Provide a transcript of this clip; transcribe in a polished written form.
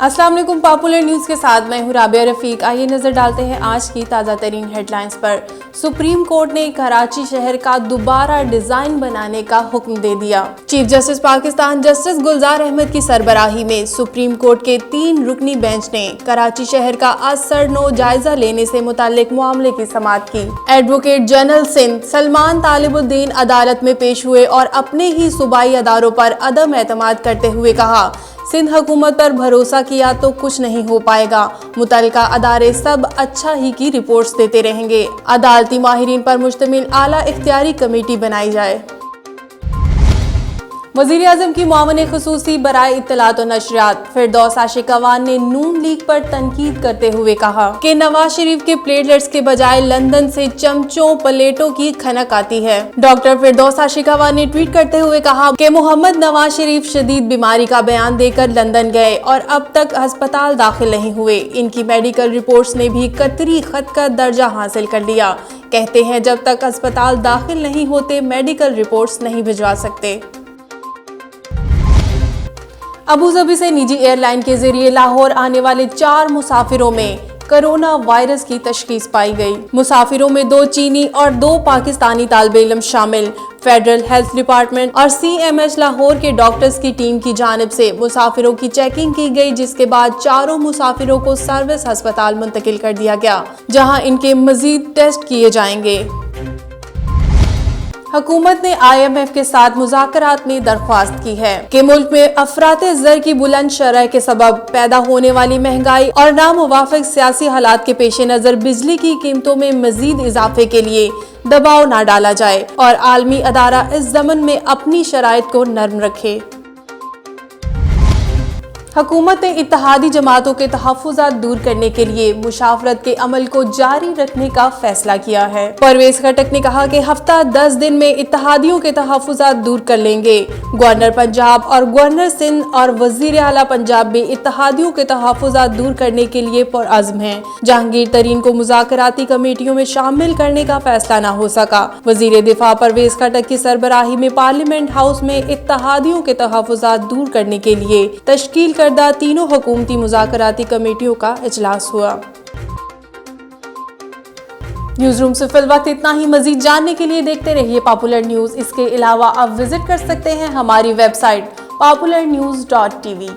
अस्सलाम वालेकुम। Popular news के साथ मैं हूं राबिया रफीक। आइए नजर डालते हैं आज की ताज़ा तरीन हेडलाइंस पर। सुप्रीम कोर्ट ने कराची शहर का दोबारा डिजाइन बनाने का हुक्म दे दिया। चीफ जस्टिस पाकिस्तान जस्टिस गुलजार अहमद की सरबराही में सुप्रीम कोर्ट के 3 रुकनी बेंच ने कराची शहर का आज सरनो जायजा लेने से मुताल्लिक मामले की समाअत की। एडवोकेट जनरल सिंध सलमान तालिबुद्दीन अदालत में पेश हुए और अपने ही सूबाई अदारों पर अदम एतमाद करते हुए कहा, सिंध हुकूमत पर भरोसा किया तो कुछ नहीं हो पाएगा। मुतल्लिका अदारे सब अच्छा ही की रिपोर्ट्स देते रहेंगे। अदालती माहिरीन पर मुश्तमिल आला इख्तियारी कमेटी बनाई जाए। वज़ीर आज़म की मुआविन ख़ुसूसी बराए इत्तलात और नशरियात फिरदौस आशिकवान ने नून लीग पर तनकीद करते हुए कहा कि नवाज शरीफ के प्लेटलेट्स के बजाय लंदन से चमचों प्लेटों की खनक आती है। डॉक्टर फिरदौस आशिकवान ने ट्वीट करते हुए कहा कि मोहम्मद नवाज शरीफ शदीद बीमारी का बयान देकर लंदन गए और अब तक अस्पताल दाखिल नहीं हुए। इनकी मेडिकल रिपोर्ट्स ने भी कतरी खत का दर्जा हासिल कर लिया। कहते हैं जब तक अस्पताल दाखिल नहीं होते मेडिकल रिपोर्ट्स नहीं भिजवा सकते। अबूधाबी से निजी एयरलाइन के जरिए लाहौर आने वाले 4 मुसाफिरों में कोरोना वायरस की तशखीस पाई गई। मुसाफिरों में 2 चीनी और 2 पाकिस्तानी तालिब इल्म शामिल। फेडरल हेल्थ डिपार्टमेंट और CMH लाहौर के डॉक्टर्स की टीम की जानिब से मुसाफिरों की चेकिंग की गई, जिसके बाद 4 मुसाफिरों को सर्विस अस्पताल मुंतकिल कर दिया गया, जहां इनके मजीद टेस्ट किए जाएंगे। हुकूमत ने IMF के साथ मुज़ाकरात में दरख्वास्त की है कि मुल्क में अफराते ज़र की बुलंद शरह के सबब पैदा होने वाली महंगाई और नामुवाफिक सियासी हालात के पेश नज़र बिजली की कीमतों में मजीद इजाफे के लिए दबाव न डाला जाए और आलमी अदारा इस ज़मन में अपनी शराइत को नरम रखे। हुकूमत ने इत्तेहादी जमातों के तहफ़्फ़ुज़ात दूर करने के लिए मुशावरत के अमल को जारी रखने का फैसला किया है। परवेज खटक ने कहा कि हफ्ता 10 दिन में इत्तेहादियों के तहफ़्फ़ुज़ात दूर कर लेंगे। गवर्नर पंजाब और गवर्नर सिंध और वज़ीर आला पंजाब भी इत्तेहादियों के तहफ़्फ़ुज़ात दूर करने के लिए पुरअज़्म हैं। जहांगीर तरीन को मुज़ाकराती कमेटियों में शामिल करने का फैसला न हो सका। वज़ीर दिफा परवेज खटक की सरबराही में पार्लियामेंट हाउस में इत्तेहादियों के तहफ़्फ़ुज़ात दूर करने के लिए तश्कील करदा 3 हुकूमती मुज़ाकराती कमेटियों का इजलास हुआ। न्यूज़ रूम से फिल वक्त इतना ही। मजीद जानने के लिए देखते रहिए पॉपुलर न्यूज़। इसके अलावा आप विजिट कर सकते हैं हमारी वेबसाइट popularnews.tv।